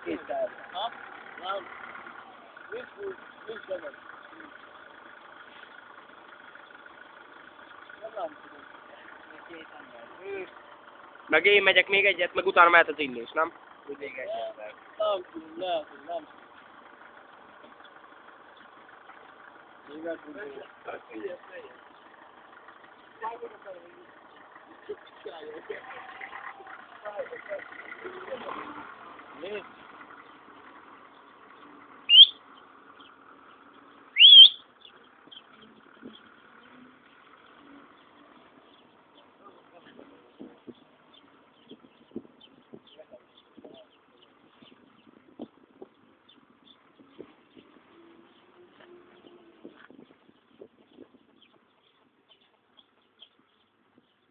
200. Ha? Nem. Nincs benne. Nem tudom. Két ember. Meg én megyek még egyet, meg utána mehet az innés, nem? Még egy ember. Nem tudom, lehet, hogy nem. Még el tudom. Mi?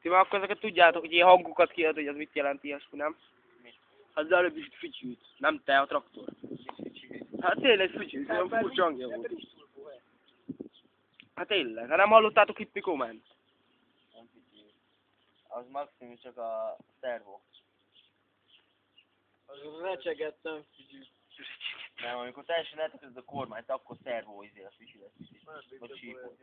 Ti már akkor ezeket tudjátok, hogy ilyen hangokat kiad, hogy az mit jelent ilyesmi, nem? Az előbb is fütyült. Nem te, a traktor. Hát tényleg fütyült, olyan furcsa hangja volt. Hát tényleg, hát nem hallottátok Hippi komment? Nem figyelj. Az maximum csak a szervo. Az recsegettem, figyelj. Nem, amikor teljesen eltekezed a kormányt, akkor szervo izé a fütyület. Vagy sípol.